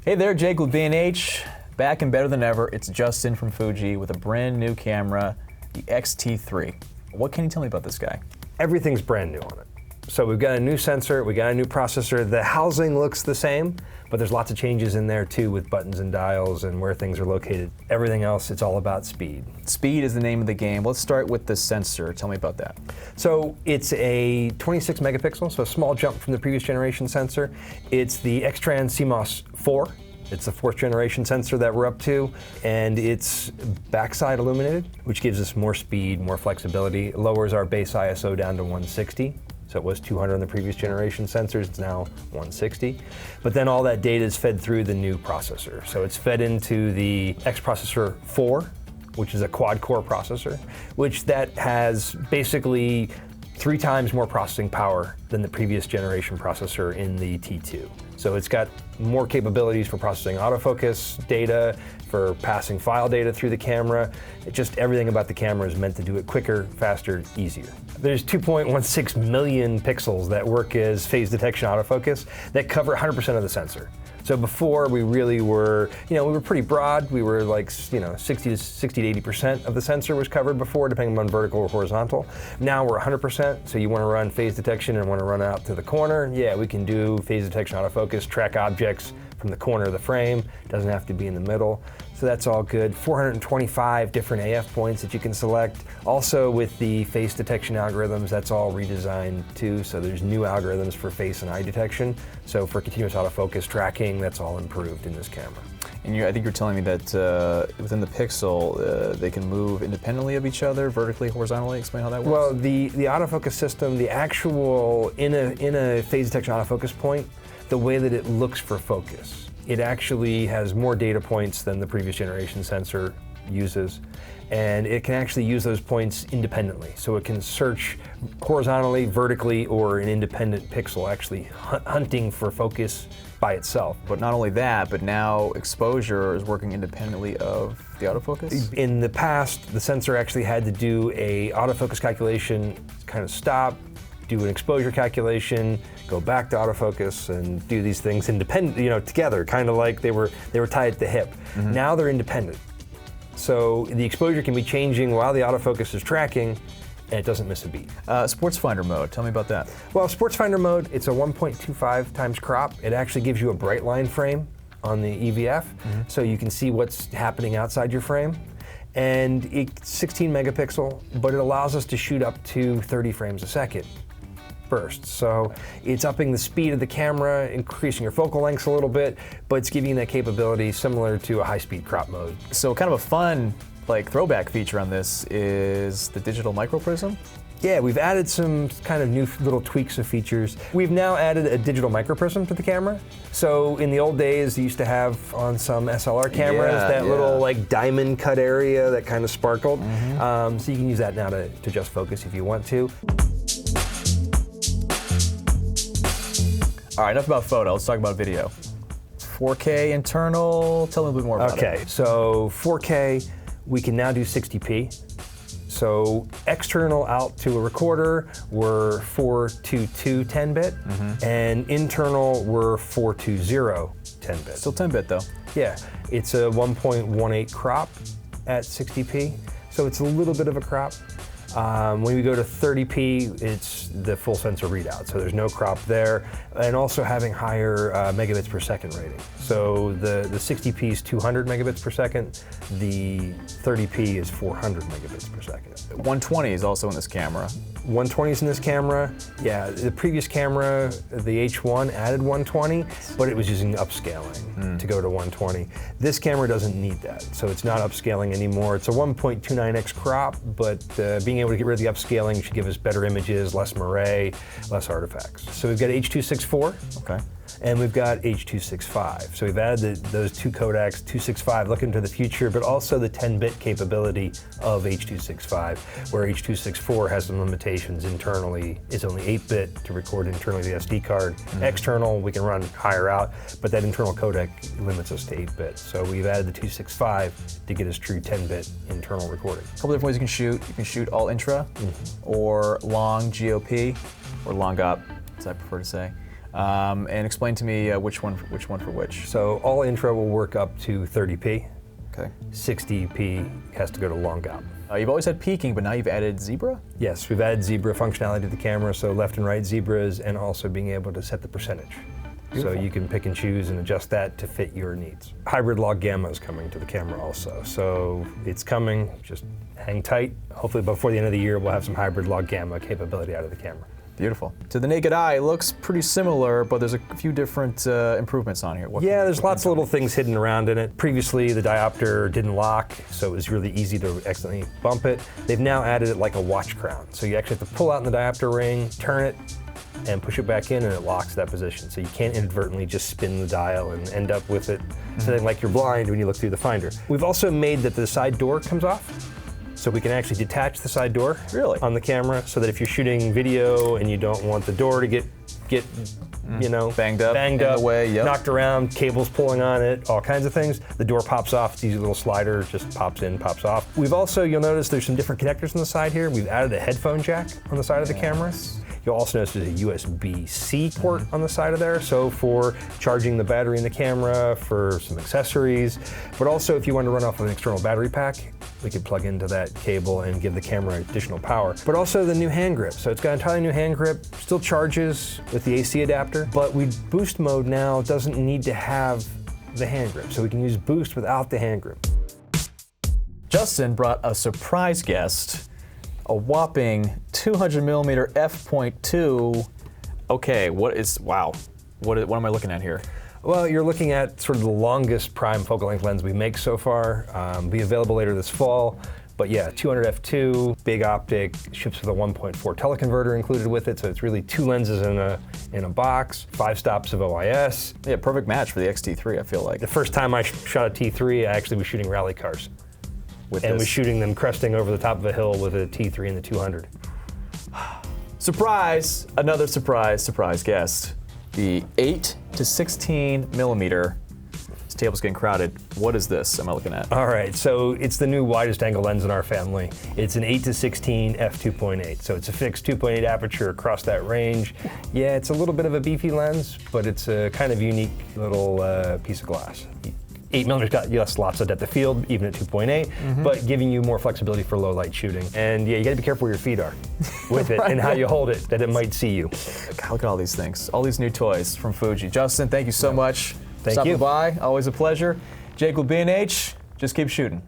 Hey there, Jake with B&H. Back and better than ever, it's Justin from Fuji with a brand new camera, the X-T3. What can you tell me about this guy? Everything's brand new on it. So we've got a new sensor, we got a new processor. The housing looks the same, but there's lots of changes in there too with buttons and dials and where things are located. Everything else, it's all about speed. Speed is the name of the game. Let's start with the sensor. Tell me about that. So it's a 26 megapixel, so a small jump from the previous generation sensor. It's the X-Trans CMOS 4. It's the 4th generation sensor that we're up to, and it's backside illuminated, which gives us more speed, more flexibility. It lowers our base ISO down to 160. So it was 200 on the previous generation sensors, it's now 160. But then all that data is fed through the new processor. So it's fed into the X Processor 4, which is a quad-core processor, which that has basically 3 times more processing power than the previous generation processor in the T2. So it's got more capabilities for processing autofocus data, for passing file data through the camera. Just everything about the camera is meant to do it quicker, faster, easier. There's 2.16 million pixels that work as phase detection autofocus that cover 100% of the sensor. So before we really were, we were pretty broad. We were like, 60 to 80% of the sensor was covered before, depending on vertical or horizontal. Now we're 100%, so you want to run phase detection and want to run out to the corner. Yeah, we can do phase detection autofocus, track objects from the corner of the frame. Doesn't have to be in the middle. So that's all good. 425 different AF points that you can select. Also with the face detection algorithms, that's all redesigned too. So there's new algorithms for face and eye detection. So for continuous autofocus tracking, that's all improved in this camera. And I think you're telling me that within the pixel, they can move independently of each other, vertically, horizontally. Explain how that works. Well, the autofocus system, the actual, in a phase detection autofocus point, the way that it looks for focus, it actually has more data points than the previous generation sensor uses, and it can actually use those points independently. So it can search horizontally, vertically, or an independent pixel, actually hunting for focus by itself. But not only that, but now exposure is working independently of the autofocus? In the past, the sensor actually had to do a autofocus calculation, kind of stop, do an exposure calculation, go back to autofocus, and do these things independent, together, kind of like they were tied at the hip. Mm-hmm. Now they're independent. So the exposure can be changing while the autofocus is tracking, and it doesn't miss a beat. Sports Finder mode, tell me about that. Well, Sports Finder mode, it's a 1.25 times crop. It actually gives you a bright line frame on the EVF, so you can see what's happening outside your frame. And it's 16 megapixel, but it allows us to shoot up to 30 frames a second. Burst. So it's upping the speed of the camera, increasing your focal lengths a little bit, but it's giving you that capability similar to a high-speed crop mode. So kind of a fun, throwback feature on this is the digital microprism? Yeah, we've added some kind of new little tweaks of features. We've now added a digital microprism to the camera. So in the old days, you used to have on some SLR cameras little diamond cut area that kind of sparkled. Mm-hmm. So you can use that now to adjust focus if you want to. All right, enough about photo, let's talk about video. 4K internal, tell me a little bit more about it. Okay, so 4K, we can now do 60p. So external out to a recorder, we're 422 10-bit, and internal, we're 420 10-bit. Still 10-bit though. Yeah, it's a 1.18 crop at 60p, so it's a little bit of a crop. When we go to 30p, it's the full sensor readout, so there's no crop there, and also having higher megabits per second rating. So the 60p is 200 megabits per second, the 30p is 400 megabits per second. 120 is also in this camera. 120 is in this camera. Yeah, the previous camera, the H1, added 120, but it was using upscaling to go to 120. This camera doesn't need that, so it's not upscaling anymore. It's a 1.29x crop, but being able to get rid of the upscaling should give us better images, less moiré, less artifacts. So we've got H.264. Okay. And we've got H.265. So we've added those two codecs, 265, looking to the future, but also the 10-bit capability of H.265, where H.264 has some limitations internally. It's only 8-bit to record internally the SD card. External, we can run higher out, but that internal codec limits us to 8-bit. So we've added the 265 to get us true 10-bit internal recording. A couple different ways you can shoot. You can shoot all intra, or long GOP, or long op, as I prefer to say. And explain to me which one for which. So all intro will work up to 30p. Okay. 60p has to go to long gap. You've always had peaking, but now you've added zebra? Yes, we've added zebra functionality to the camera, so left and right zebras, and also being able to set the percentage. Beautiful. So you can pick and choose and adjust that to fit your needs. Hybrid log gamma is coming to the camera also, so it's coming, just hang tight. Hopefully before the end of the year we'll have some hybrid log gamma capability out of the camera. Beautiful. To the naked eye, it looks pretty similar, but there's a few different improvements on here. Yeah, there's lots of little things hidden around in it. Previously, the diopter didn't lock, so it was really easy to accidentally bump it. They've now added it like a watch crown. So you actually have to pull out in the diopter ring, turn it, and push it back in, and it locks that position. So you can't inadvertently just spin the dial and end up with it feeling like you're blind when you look through the finder. We've also made that the side door comes off. So we can actually detach the side door on the camera, so that if you're shooting video and you don't want the door to get you know, banged up, the way, knocked around, cables pulling on it, all kinds of things, the door pops off. It's easy little slider, just pops in, pops off. We've also, you'll notice there's some different connectors on the side here. We've added a headphone jack on the side of the camera. You'll also notice there's a USB-C port on the side of there, so for charging the battery in the camera, for some accessories, but also if you want to run off of an external battery pack, we could plug into that cable and give the camera additional power. But also the new hand grip. So it's got an entirely new hand grip, still charges with the AC adapter, but boost mode now doesn't need to have the hand grip, so we can use boost without the hand grip. Justin brought a surprise guest, a whopping 200mm f.2. Okay, wow. What am I looking at here? Well, you're looking at sort of the longest prime focal length lens we make so far. Be available later this fall. But yeah, 200 f2, big optic, ships with a 1.4 teleconverter included with it, so it's really two lenses in a box, 5 stops of OIS. Yeah, perfect match for the X-T3, I feel like. The first time I shot a T3, I actually was shooting rally cars. Was shooting them cresting over the top of a hill with a T3 and the 200. Surprise! Another surprise guest. The 8 to 16mm. This table's getting crowded. What is this am I looking at? All right, so it's the new widest angle lens in our family. It's an 8 to 16 f2.8. So it's a fixed 2.8 aperture across that range. Yeah, it's a little bit of a beefy lens, but it's a kind of unique little piece of glass. 8mm got lots of depth of field, even at 2.8, but giving you more flexibility for low light shooting. And yeah, you gotta be careful where your feet are with it and how you hold it, that it might see you. God, look at all these things, all these new toys from Fuji. Justin, thank you so much. Thank you. Stopping by, always a pleasure. Jake with B&H, just keep shooting.